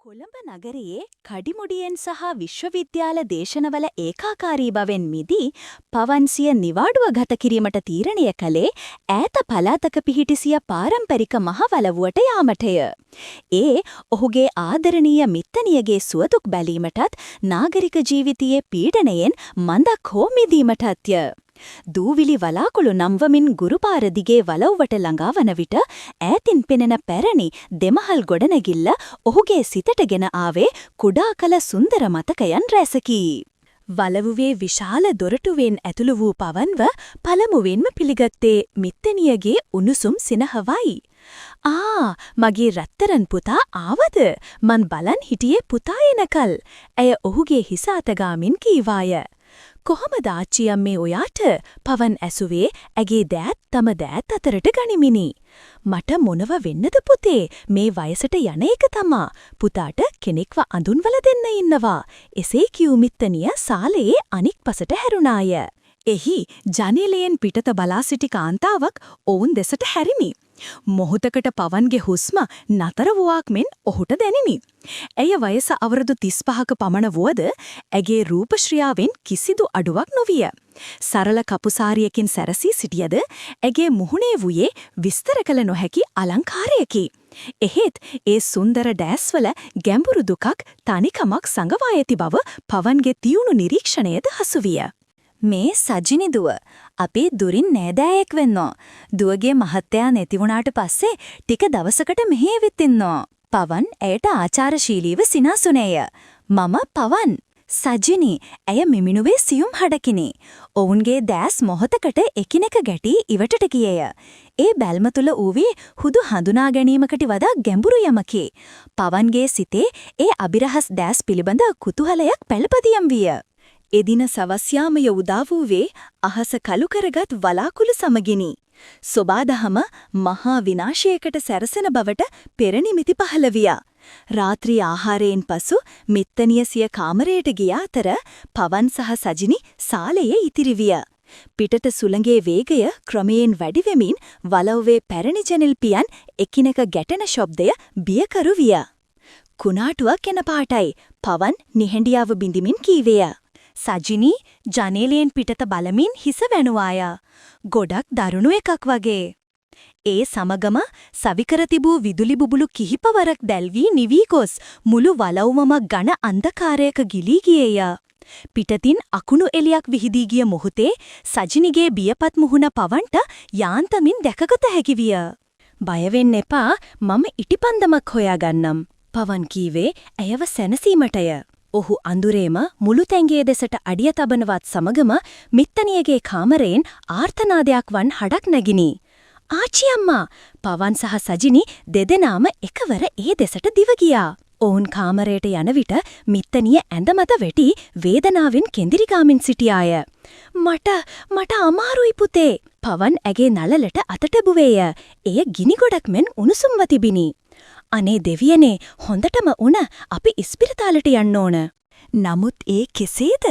කොළඹ නගරයේ කඩිමුඩියෙන් සහ විශ්වවිද්‍යාල දේශනවල ඒකාකාරී බවෙන් මිදී පවන්සිය නිවාඩුව ගත කිරීමට තීරණය කළේ ඈත පළාතක පිහිටි සිය පාරම්පරික මහවලව්වට යාමටය. ඒ ඔහුගේ ආදරණීය මිත්තණියගේ සුවදුක් බැලීමටත් නාගරික ජීවිතයේ පීඩනයෙන් මඳක් හෝ මිදීමටත්ය. දූවිලි වලාකුළු නම්වමින් ගුරුපාර දිගේ වලව්වට ළඟා වන විට ඈතින් පෙනෙන පැරණි දෙමහල් ගොඩනැගිල්ල ඔහුගේ සිතට ගෙන ආවේ කුඩා කල සුන්දර මතකයන් රැසකි. වලව්වේ විශාල දොරටුවෙන් ඇතුළු වූ පවන්ව පළමුවෙන්ම පිළිගත්තේ මිත්තණියගේ උණුසුම් සිනහවයි. මගේ රත්තරන් පුතා ආවද? මන් බලන් හිටියේ පුතා එනකල්. ඇය ඔහුගේ හිස අතගාමින් කීවාය. කොහොමද ආච්චි අම්මේ ඔයාට? පවන් ඇසුවේ ඇගේ දෑත් තම දෑත් අතරට ගනිමිනි. මට මොනව වෙන්නද පුතේ? මේ වයසට යන එක තමා. පුතාට කෙනෙක්ව අඳුන්වල දෙන්න ඉන්නවා. එසේ කියූ මිත්තණිය සාලයේ අනික් පසට හැරුණාය. එහි ජනේලයෙන් පිටත බලා සිටි කාන්තාවක් ඔවුන් දෙසට හැරිනි. මොහොතකට පවන්ගේ හුස්ම නතර වූවක් මෙන් ඔහුට දැනිනි. ඇය වයස අවුරුදු 35ක පමණ වුවද ඇගේ රූපශ්‍රියාවෙන් කිසිදු අඩුවක් නොවිය. සරල කපුසාරියකින් සැරසී සිටියද ඇගේ මුහුණේ වූයේ විස්තර කළ නොහැකි අලංකාරයකි. එහෙත් ඒ සුන්දර ඩෑස්වල ගැඹුරු දුකක් තනිකමක් සඟවා ඇති බව පවන්ගේ තියුණු නිරීක්ෂණයද හසුවිය. මේ සජිනි දුව. අපි දුරින් නෑදෑයෙක් වෙන්නෝ. දුවගේ මහත්තයා නැති වුණාට පස්සේ ටික දවසකට මෙහි ඇවිත් ඉන්නෝ. පවන් ඇයට ආචාරශීලීව සිනාසුනේය. මම පවන්. සජිනි ඇය මිමිනුවේ සියුම් හඩකිනි. ඔවුන්ගේ දෑස් මොහොතකට එකිනෙක ගැටි ඉවටට ගියේය. ඒ බැල්ම තුල ඌවේ හුදු හඳුනා ගැනීමකට වඩා ගැඹුරු යමකි. පවන්ගේ සිතේ ඒ අබිරහස් දෑස් පිළිබඳ කුතුහලයක් පෙළපදියම් විය. එදින සවස් යාමය උදා වූවේ අහස කළු කරගත් වලාකුළු සමගිනි. සොබාදහම මහා විනාශයකට සැරසෙන බවට පෙරනිමිති පහළ විය. රාත්‍රී ආහාරයෙන් පසු මිත්තණිය සිය කාමරයට ගිය අතර පවන් සහ සජිනි සාලයේ ඉතිරි විය. පිටට සුළඟේ වේගය ක්‍රමයෙන් වැඩි වෙමින් වලව්වේ පැරණි ජනෙල් පියන් එකිනෙක ගැටෙන ශබ්දය බියකරු විය. කුණාටුවක් එන පාටයි පවන් නිහඬියාව බිඳිමින් කීවේය. සජිනි ජනේලයෙන් පිටත බලමින් හිස වැනුවාය. ගොඩක් දරුණු එකක් වගේ. ඒ සමගම සවිකර තිබූ විදුලි බුබුලු කිහිපවරක් දැල්වී නිවී ගොස් මුළු වලව්වම ඝන අන්ධකාරයක ගිලී ගියේය. පිටතින් අකුණු එලියක් විහිදී ගිය මොහොතේ සජිනිගේ බියපත් මුහුණ පවන්ට යාන්තමින් දැකගත හැකි විය. බය වෙන්න එපා, මම ඉටිපන්දමක් හොයාගන්නම්. පවන් කීවේ ඇයව සැනසීමටය. ඔහු අඳුරේම මුළු තැඟේ දෙසට අඩිය තබනවත් සමගම මිත්තණියගේ කාමරයෙන් ආර්තනාදයක් වන් හඩක් නැගිනි. ආච්චි අම්මා! පවන් සහ සජිනි දෙදෙනාම එකවර ඒ දෙසට දිව ගියා. ඔවුන් කාමරයට යන විට මිත්තණිය ඇඳ මත වැටි වේදනාවෙන් කෙඳිරිගාමින් සිටියාය. මට අමාරුයි පුතේ. පවන් ඇගේ නළලට අත තැබුවේය. එය ගිනි ගොඩක් මෙන් උණුසුම්ව තිබිනි. අනේ දෙවියනේ, හොඳටම උණ අපි ඉස්පිරිතාලට යන්න ඕන. නමුත් ඒ කෙසේද?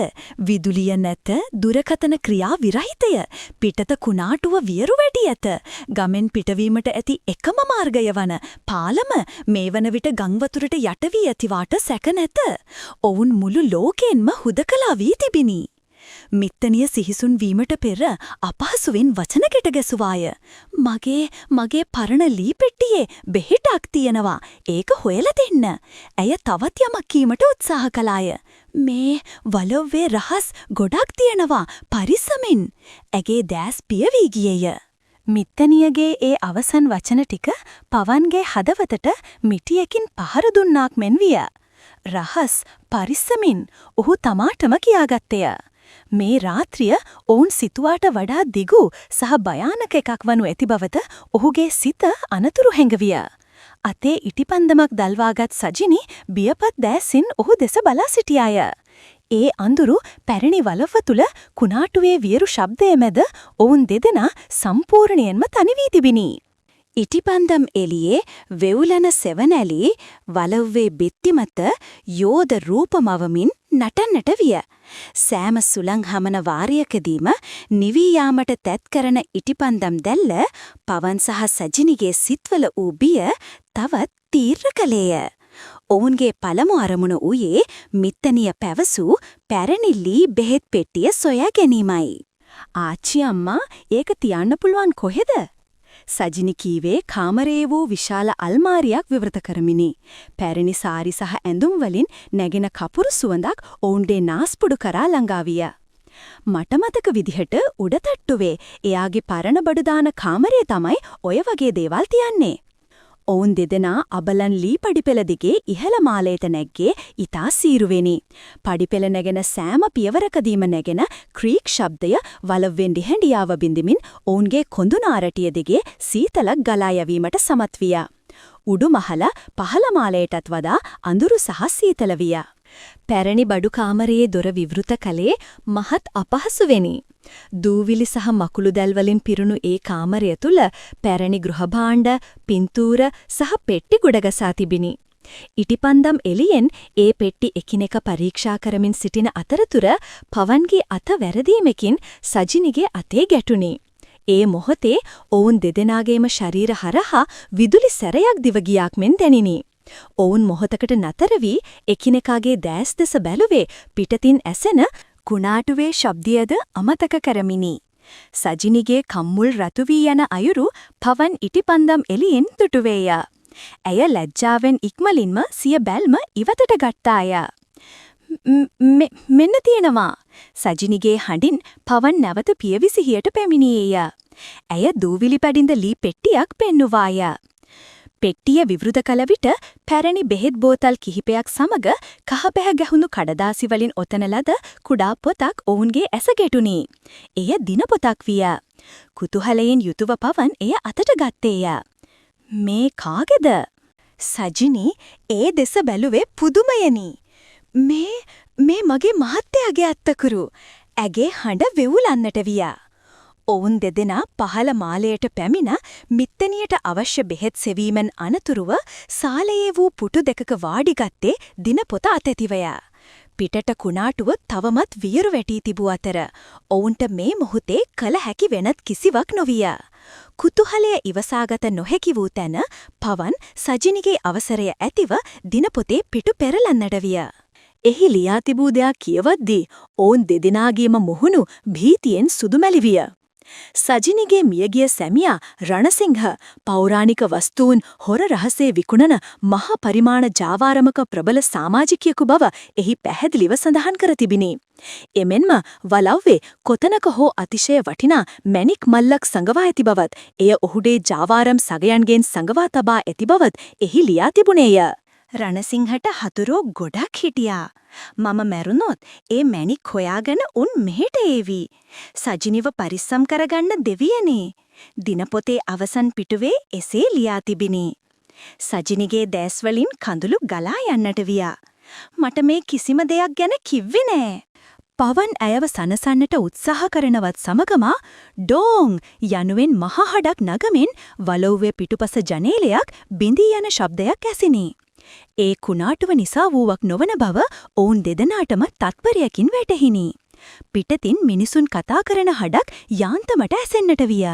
විදුලිය නැත, දුරකථන ක්‍රියා විරහිතය. පිටත කුණාටුව වියරු වැඩි ඇත. ගමෙන් පිටවීමට ඇති එකම මාර්ගය වන පාලම මේ වන විට ගංවතුරට යට වී ඇතිවාට සැක නැත. ඔවුන් මුළු ලෝකයෙන්ම හුදකලා වී තිබිනි. මිත්තණිය සිහිසුන් වීමට පෙර අපහසුවෙන් වචන කෙට ගැසුවාය. මගේ පරණ ලී පෙට්ටියේ බෙහෙතක් තියෙනවා. ඒක හොයලා දෙන්න. ඇය තවත් යමක් කීමට උත්සාහ කළාය. මේ වලව්වේ රහස් ගොඩක් තියෙනවා. පරිස්සමින්. ඇගේ දෑස් පිය වී ගියේය. මිත්තණියගේ ඒ අවසන් වචන ටික පවන්ගේ හදවතට මිටියකින් පහර දුන්නාක් මෙන් විය. රහස් පරිස්සමින් ඔහු තමාටම කියාගත්තේය. මේ රාත්‍රිය ඔවුන් සිතුවාට වඩා දිගු සහ භයානක එකක් වනු ඇති බවද ඔහුගේ සිත අනතුරු හැඟවිය. අතේ ඉටිපන්දමක් දල්වාගත් සජිනි බියපත් දෑසින් ඔහු දෙස බලා සිටියාය. ඒ අඳුරු පැරණි වලව්ව තුල කුණාටුවේ වියරු ශබ්දය මැද ඔවුන් දෙදෙනා සම්පූර්ණයෙන්ම තනි වී තිබිනි. ඉටිපන්දම් එළියේ වෙවුලන සෙවණැලි වලව්වේ බිත්ති මත යෝධ රූපමවමින් නටන්නට විය. සෑම සුළං හමන වාරයකදීම නිවී යාමට තැත් කරන ඉටිපන්දම් දැල්ල පවන් සහ සජිනිගේ සිත්වල වූ බිය තවත් තීව්‍ර කළේය. ඔවුන්ගේ පළමු අරමුණ වූයේ මිත්තනිය පැවසූ පැරණි ලී බෙහෙත් පෙට්ටිය සොයා ගැනීමයි. ආච්චි අම්මා ඒක තියන්න පුළුවන් කොහෙද? සජිනි කීවේ කාමරයේ වූ විශාල අල්මාරියක් විවෘත කරමිනි. පැරණි සාරි සහ ඇඳුම් වලින් නැගෙන කපුරු සුවඳක් ඔවුන්ගේ නාස්පුඩු කරා ළඟා විය. මට මතක විදිහට උඩ තට්ටුවේ එයාගේ පරණ බඩු දාන කාමරයේ තමයි ඔය වගේ දේවල් තියන්නේ. ඔවුන් දෙදෙනා අබලන් ලී පඩිපෙළ දිගේ ඉහළ මාලයට නැග්ගේ ඉතා සීරුවෙනි. පඩිපෙළ නැගෙන සෑම පියවරකදීම නැගෙන ක්‍රීක් ශබ්දය වලව්වෙන් දිහැඬියාව බින්දිමින් ඔවුන්ගේ කොඳුනාරටිය දිගේ සීතලක් ගලා යවීමට සමත් විය. උඩු මහල පහළ මාලයටත් වඩා අඳුරු සහ සීතල විය. පැරණි බඩු කාමරයේ දොර විවෘත කළේ මහත් අපහසුවෙනි. දූවිලි සහ මකුළු දැල් වලින් පිරුණු ඒ කාමරය තුල පැරණි ගෘහභාණ්ඩ, පින්තූර සහ පෙට්ටි ගොඩගසා තිබිනි. ඉටිපන්දම් එළියෙන් ඒ පෙට්ටි එකිනෙක පරීක්ෂා කරමින් සිටින අතරතුර පවන්ගේ අත වැරදීමකින් සජිනිගේ අතේ ගැටුණි. ඒ මොහොතේ ඔවුන් දෙදෙනාගේම ශරීර හරහා විදුලි සැරයක් දිව ගියාක් මෙන් දැනිනි. ඔවුන් මොහොතකට නතර වී එකිනෙකාගේ දැස් දෙස බැලුවේ පිටතින් ඇසෙන කුණාටුවේ ශබ්දයද අමතක කරමිනි. සජිනිගේ කම්මුල් රතු වී යන අයුරු පවන් ඉටිපන්දම් එළියෙන් දුටුවේය. ඇය ලැජ්ජාවෙන් ඉක්මලින්ම සිය බැල්ම ඉවතට ගත්තාය. මෙන්න තියෙනවා. සජිනිගේ හඬින් පවන් නැවත පියවිසිහියට පැමිණියේය. ඇය දූවිලි පැඩින්ද ලී පෙට්ටියක් පෙන්නුවාය. පෙට්ටිය විවෘත කළ විට පැරණි බෙහෙත් බෝතල් කිහිපයක් සමග කහපැහැ ගැහුණු කඩදාසි වලින් ඔතන ලද කුඩා පොතක් ඔවුන්ගේ ඇස ගැටුණි. එය දිනපොතක් විය. කුතුහලයෙන් යුතුව පවන් එය අතට ගත්තේය. මේ කාගේද? සජිනි ඒ දෙස බැලුවේ පුදුමයෙනි. මේ මගේ මහත්තයාගේ අත්තකුරු. ඇගේ හඬ වෙවුලන්නට විය. ඔවුන් දෙදෙනා පහළ මාලයට පැමිණ මිත්තනියට අවශ්‍ය බෙහෙත් සෙවීමෙන් අනතුරුව සාලයේ වූ පුටු දෙකක වාඩිගත්තේ දිනපොත අතැතිවය. පිටට කුණාටුව තවමත් වියරු වැටී තිබූ අතර ඔවුන්ට මේ මොහොතේ කල හැකි වෙනත් කිසිවක් නොවිය. කුතුහලය ඉවසාගත නොහැකි වූ තැන පවන් සජිනිගේ අවසරය ඇතිව දිනපොතේ පිටු පෙරලන්නට විය. එහි ලියා තිබූ දෙයක් කියවද්දී ඔවුන් දෙදෙනාගේම මුහුණු භීතියෙන් සුදුමැලි විය. සජිනිගේ මියගිය සැමියා රණසිංහ පෞරාණික වස්තුන් හොර රහසේ විකුණන මහා පරිමාණ ජාවාරමක ප්‍රබල සමාජිකයෙකු බව එහි පැහැදිලිව සඳහන් කර තිබිනි. එමෙන්ම වලව්වේ කොතනක හෝ අතිශය වටිනා මැණික් මල්ලක් සඟවා ඇති බවත් එය ඔහුගේ ජාවාරම් සගයන්ගෙන් සඟවා තබා ඇති බවත් එහි ලියා තිබුණේය. රණසිංහට හතුරෝ ගොඩක් හිටියා. මම මැරුණොත් ඒ මැණික් හොයාගෙන උන් මෙහෙට ඒවි. සජිනිව පරිස්සම් කරගන්න දෙවියනේ. දිනපොතේ අවසන් පිටුවේ එසේ ලියා තිබිනි. සජිනිගේ දැස් වලින් කඳුළු ගලා යන්නට විය. මට මේ කිසිම දෙයක් ගැන කිව්වේ නෑ. පවන් ඇයව සනසන්නට උත්සාහ කරනවත් සමගම ඩෝං යනුවෙන් මහ හඩක් නගමින් වලව්වේ පිටුපස ජනේලයක් බිඳී යන ශබ්දයක් ඇසිනි. ඒ කුණාටුව නිසා වූවක් නොවන බව ඔවුන් දෙදෙනාටම තත්පරයකින් වැටහිනි. පිටතින් මිනිසුන් කතා කරන හඩක් යාන්තමට ඇසෙන්නට විය.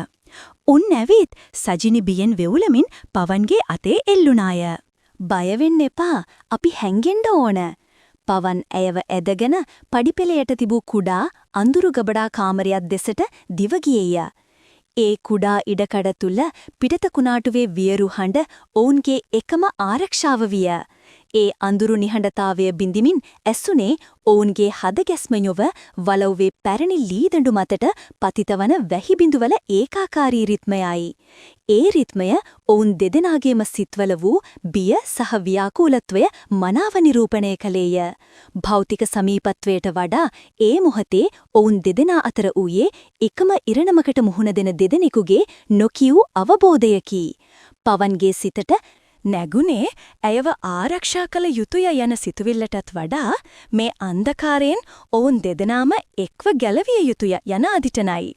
උන් ඇවිත් සජිනි බියෙන් වෙවුලමින් පවන්ගේ අතේ එල්ලුණාය. බය වෙන්න එපා, අපි හැංගෙන්න ඕන. පවන් ඇයව ඇදගෙන පඩිපෙළයට තිබූ කුඩා අඳුරු ගබඩා කාමරයක් දෙසට දිව ගියේය. ඒ කුඩා ඉඩකඩ තුල පිටත කුණාටුවේ වියරු හඬ ඔවුන්ගේ එකම ආරක්ෂාව විය. ඒ අඳුරු නිහඬතාවය බිඳිමින් ඇසුනේ ඔවුන්ගේ හදගැස්ම යොව වලව්වේ පැරණි ලීදඬු මතට පතිතවන වැහි බිඳුවල ඒකාකාරී රිත්මයයි. ඒ රිත්මය ඔවුන් දෙදෙනාගේම සිත්වල වූ බිය සහ ව්‍යාකූලත්වය මනාව නිරූපණය කළේය. භෞතික සමීපත්වයට වඩා ඒ මොහොතේ ඔවුන් දෙදෙනා අතර වූයේ එකම ඉරණමකට මුහුණ දෙන දෙදෙනෙකුගේ නොකියූ අවබෝධයකි. පවන්ගේ සිතට නැගුණේ ඇයව ආරක්ෂා කළ යුතුය යන සිතුවිල්ලටත් වඩා මේ අන්ධකාරයෙන් ඔවුන් දෙදෙනාම එක්ව ගැලවිය යුතුය යන අදිටනයි.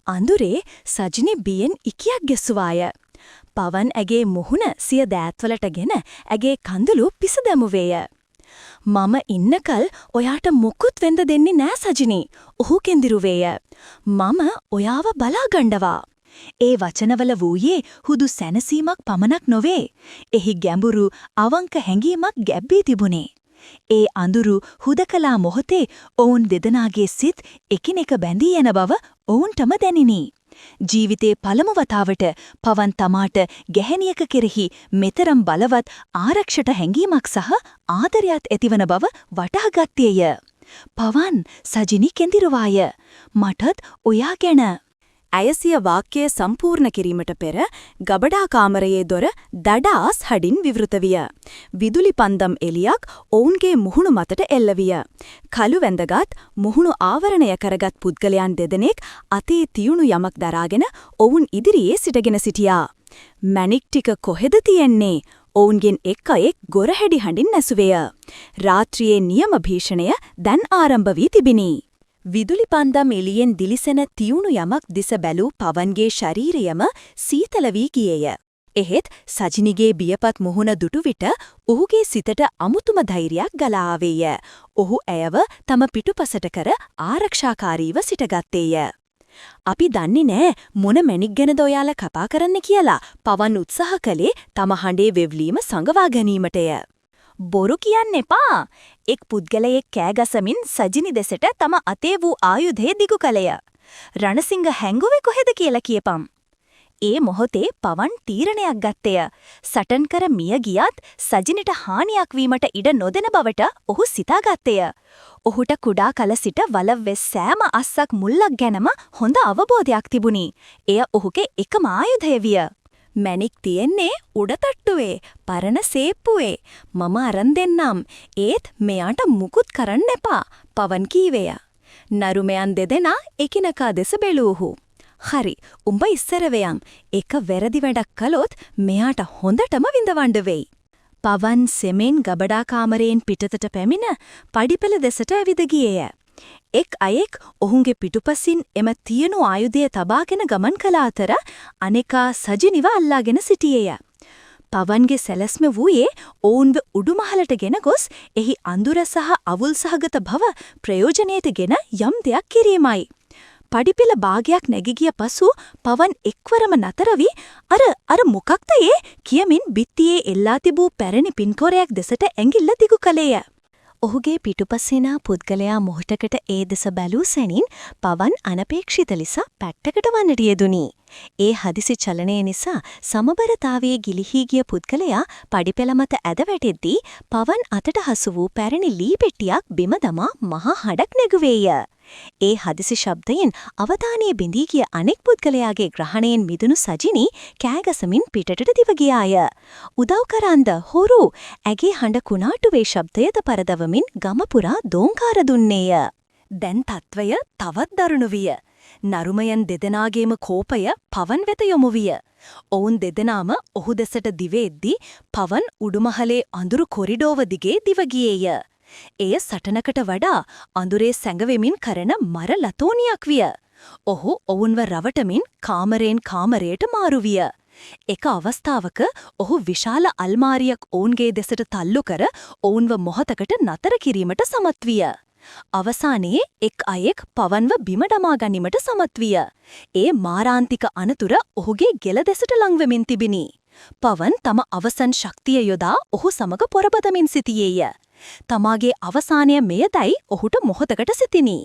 අඳුරේ සජිනි බියෙන් ඉකියක් ගැසුවාය. පවන් ඇගේ මුහුණ සිය දෑත්වලටගෙන ඇගේ කඳුළු පිස දැමුවේය. මම ඉන්නකල් ඔයාට මුකුත් වෙන්න දෙන්නේ නෑ සජිනි. ඔහු කෙන්දිරුවේය. මම ඔයාව බලා ගණ්ඩවා. ඒ වචනවල වූයේ හුදු සැනසීමක් පමණක් නොවේ. එහි ගැඹුරු අවංක හැඟීමක් ගැබ්බී තිබුණේ. ඒ අඳුරු හුදකලා මොහොතේ ඔවුන් දෙදෙනාගේ සිත් එකිනෙක බැඳී යන බව ඔවුන්ටම දැනිනි. ජීවිතේ පළමු වතාවට පවන් තමාට ගැහැණියක කෙරෙහි මෙතරම් බලවත් ආරක්ෂක හැඟීමක් සහ ආදරයක් ඇතිවන බව වටහාගත්තේය. පවන් සජිනි කෙඳිරුවාය. මටත් ඔයා ගැන. ඇයසිය වාක්‍යය සම්පූර්ණ කිරීමට පෙර ගබඩා කාමරයේ දොර දඩාස් හඩින් විවෘත විය. විදුලි පන්දම් එලියක් ඔවුන්ගේ මුහුණු මතට එල්ල විය. කළු වැඳගත් මුහුණු ආවරණය කරගත් පුද්ගලයන් දෙදෙනෙක් අතේ තියුණු යමක් දරාගෙන ඔවුන් ඉදිරියේ සිටගෙන සිටියා. මැණික් ටික කොහෙද තියෙන්නේ? ඔවුන්ගෙන් එක් අයෙක් ගොරහැඩි හඬින් ඇසුවේය. රාත්‍රියේ නියම භීෂණය දැන් ආරම්භ වී තිබිනි. විදුලි පන්දම් එළියෙන් දිලිසෙන තියුණු යමක් දිස බැලූ පවන්ගේ ශරීරයම සීතල වී ගියේය. එහෙත් සජිනිගේ බියපත් මුහුණ දුටු විට ඔහුගේ සිතට අමුතුම ධෛර්යයක් ගලා ආවේය. ඔහු ඇයව තම පිටුපසට කර ආරක්ෂාකාරීව සිටගත්තේය. අපි දන්නේ නෑ මොන මැණික් ගැනද ඔයාලා කතා කරන්න කියලා. පවන් උත්සාහ කළේ තම හඬේ වෙව්ලීම සංගවා ගැනීමටය. බොරු කියන්න එපා. එක් පුද්ගලයෙක් කෑගසමින් සජිනි දෙසට තම අතේ වූ ආයුධය දිගු කළය. රණසිංහ හැංගුවේ කොහෙද කියලා කියපම්. ඒ මොහොතේ පවන් තීරණයක් ගත්තය. සටන් කර මිය ගියත් සජිනිට හානියක් වීමට ඉඩ නොදෙන බවට ඔහු සිතාගත්තය. ඔහුට කුඩා කල සිට වලව්වේ සෑම අස්සක් මුල්ලක් ගැනම හොඳ අවබෝධයක් තිබුණි. එය ඔහුගේ එකම ආයුධය විය. මැණික් තියෙන්නේ උඩතට්ටුවේ පරණ සේප්පුවේ. මම අරන් දෙන්නම්. ඒත් මෙයාට මුකුත් කරන්න එපා. පවන් කීවේය. නරුමයන් දෙදෙනා එකිනෙකා දෙස බැලූහු. හරි, උඹ ඉස්සර වෙයන්. එක වැරදි වැඩක් කළොත් මෙයාට හොඳටම විඳවන්න වෙයි. පවන් සෙමෙන් ගබඩා කාමරයෙන් පිටතට පැමිණ පඩිපෙළ දෙසට ඇවිද ගියේය. එක් අයෙක් ඔහුගේ පිටුපසින් එම තියනු ආයුධය තබාගෙන ගමන් කළ අතර අනෙකා සජිනිව අල්ලාගෙන සිටියේය. පවන්ගේ සැලැස්ම වූයේ ඔවුන්ව උඩුමහලට ගෙන ගොස් එහි අඳුර සහ අවුල් සහගත බව ප්‍රයෝජනයට ගෙන යම් දෙයක් කිරීමයි. පඩිපෙළ භාගයක් නැගී ගිය පසු පවන් එක්වරම නතර වී අර මොකක්ද ඒ කියමින් බිත්තියේ එල්ලා තිබූ පැරණි පින්කෝරයක් දෙසට ඇඟිල්ල දිගු කළේය. ඔහුගේ පිටුපසින පුද්ගලයා මොහොතකට ඒ දෙස බැලූ සැනින් පවන් අනපේක්ෂිත ලෙස පැත්තකට වන්නට යෙදුණි. ඒ හදිසි චලනය නිසා සමබරතාවයේ ගිලිහී ගිය පුද්ගලයා පඩිපෙළ මත ඇද වැටෙද්දී පවන් අතට හසු වූ පැරණි ලී පෙට්ටියක් බිම දමා මහා හඬක් නැගුවේය. ඒ හදිසි ශබ්දයෙන් අවධානය බිඳී ගිය අනෙක් පුද්ගලයාගේ ග්‍රහණයෙන් මිදුණු සජිනි කෑගසමින් පිටටට දිව ගියාය. උදව් කරන්ද හොරු ඇගේ හඬ කුණාටුවේ ශබ්දයද පරදවමින් ගම පුරා දෝංකාර දුන්නේය. දැන් තත්වය තවත් දරුණු විය. නරුමයන් දෙදෙනාගේම කෝපය පවන් වෙත යොමු විය. ඔවුන් දෙදෙනාම ඔහු දෙසට දිවෙද්දී පවන් උඩුමහලේ අඳුරු කොරිඩෝව දිගේ දිව ගියේය. එය සටනකට වඩා අඳුරේ සැඟවෙමින් කරන මර ලතෝනියක් විය. ඔහු ඔවුන්ව රවටමින් කාමරයෙන් කාමරයට මාරු විය. එක අවස්ථාවක ඔහු විශාල අල්මාරියක් ඔවුන්ගේ දෙසට තල්ලු කර ඔවුන්ව මොහොතකට නතර කිරීමට සමත් විය. අවසානයේ එක් අයෙක් පවන්ව බිම දමා ගැනීමට සමත් විය. ඒ මාරාන්තික අනතුර ඔහුගේ ගෙල දෙසට ලංවෙමින් තිබිනි. පවන් තම අවසන් ශක්තිය යොදා ඔහු සමග පොරබදමින් සිටියේය. තමාගේ අවසානය මෙයදයි ඔහුට මොහොතකට සිතිනි.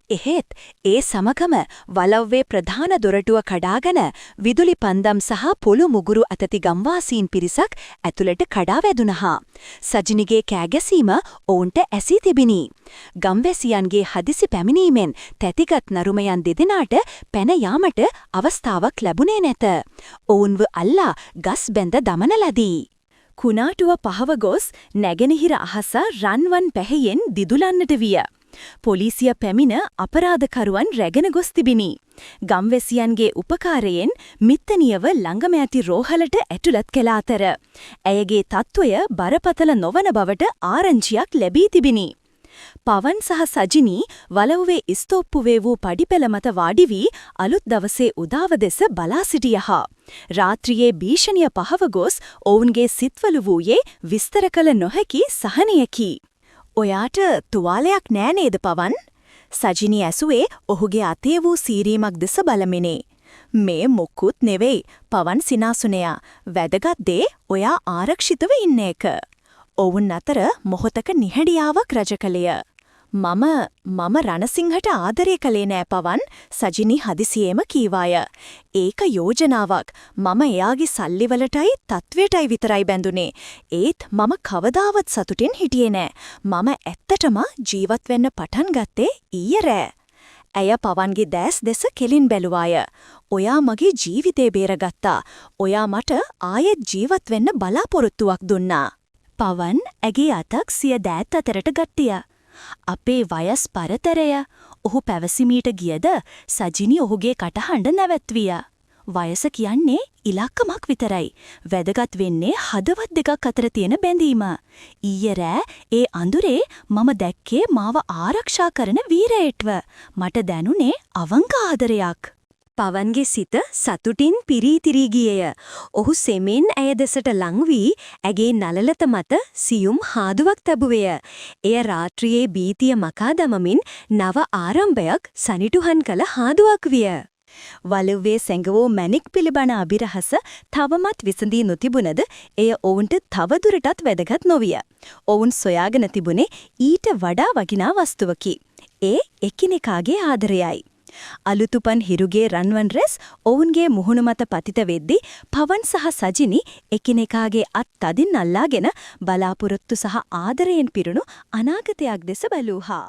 එහෙත් ඒ සමගම වලව්වේ ප්‍රධාන දොරටුව කඩාගෙන විදුලි පන්දම් සහ පොළු මුගුරු අතති ගම්වාසීන් පිරිසක් ඇතුළට කඩා වැදුනහා. සජිනිගේ කෑගැසීම ඔවුන්ට ඇසී තිබිනි. ගම්වැසියන්ගේ හදිසි පැමිණීමෙන් තැතිගත් නරුමයන් දෙදෙනාට පැන යාමට අවස්ථාවක් ලැබුණේ නැත. ඔවුන්ව අල්ලා ගස් බැඳ දමන ලදී. කුණාටුව පහව ගොස් නැගෙනහිර අහස රන්වන් පැහැයෙන් දිදුලන්නට විය. පොලිසිය පැමිණ අපරාධකරුවන් රැගෙන ගොස් තිබිනි. ගම්වැසියන්ගේ උපකාරයෙන් මිත්තනියව ළඟම ඇති රෝහලට ඇතුළත් කළ අතර ඇයගේ තත්ත්වය බරපතල නොවන බවට ආරංචියක් ලැබී තිබිනි. පවන් සහ සජිනි වලව්වේ ස්තෝප්පුවේ වූ පඩිපෙළ මත වාඩි වී අලුත් දවසේ උදාව දෙස බලා සිටියහා. රාත්‍රියේ භීෂණිය පහව ගොස් ඔවුන්ගේ සිත්වල වූයේ විස්තර කළ නොහැකි සහනයකි. ඔයාට තුවාලයක් නෑ නේද පවන්? සජිනි ඇසුවේ ඔහුගේ අතේ වූ සීරීමක් දෙස බලමිනේ. මේ මොකුත් නෙවෙයි. පවන් සිනාසුනයා. වැදගත් දේ ඔයා ආරක්ෂිතව ඉන්න එක. ඔවුන් අතර මොහොතක නිහඬියාවක් රජ කළේය. මම රණසිංහට ආදරය කළේ නෑ පවන්, සජිනි හදිසියේම කීවාය. ඒක යෝජනාවක්. මම එයාගේ සල්ලිවලටයි තත්වයටයි විතරයි බැඳුනේ. ඒත් මම කවදාවත් සතුටින් හිටියේ නෑ. මම ඇත්තටම ජීවත් වෙන්න පටන් ගත්තේ ඊයේ රෑ. ඇය පවන්ගේ දැස් දෙස කෙලින් බැලුවාය. ඔයා මගේ ජීවිතේ බේරගත්තා. ඔයා මට ආයෙත් ජීවත් වෙන්න බලාපොරොත්තුවක් දුන්නා. පවන් ඇගේ අතක් සිය දෑත් අතරට ගත්තිය. අපේ වයස් පරතරය, ඔහු පැවසිමීට ගියද සජිනි ඔහුගේ කටහඬ නැවැත්විය. වයස කියන්නේ ඉලක්කමක් විතරයි. වැදගත් වෙන්නේ හදවත් දෙකක් අතර තියෙන බැඳීම. ඊයේ රෑ ඒ අඳුරේ මම දැක්කේ මාව ආරක්ෂා කරන වීරයෙක්ව. මට දැනුනේ අවංක ආදරයක්. පවන්ගේ සිත සතුටින් පිරීතිරී ගියේය. ඔහු සෙමෙන් ඇය දෙසට ලං වී ඇගේ නළලත මත සියුම් හාදුවක් තැබුවේය. එය රාත්‍රියේ බීතිය මකා දමමින් නව ආරම්භයක් සනිටුහන් කළ හාදුවක් විය. වලව්වේ සැඟවූ මැණික් පිළිබඳ අභිරහස තවමත් විසඳී නොතිබුණද එය ඔවුන්ට තවදුරටත් වැදගත් නොවිය. ඔවුන් සොයාගෙන තිබුණේ ඊට වඩා වටිනා වස්තුවකි. ඒ එකිනෙකාගේ ආදරයයි. අලුතුපන් හිරුගේ රන්වන් රැස් ඔවුන්ගේ මුහුණු මත පතිත වෙද්දී පවන් සහ සජිනි එකිනෙකාගේ අත් තදින් අල්ලාගෙන බලාපොරොත්තු සහ ආදරයෙන් පිරුණු අනාගතයක් දෙස බැලූහා.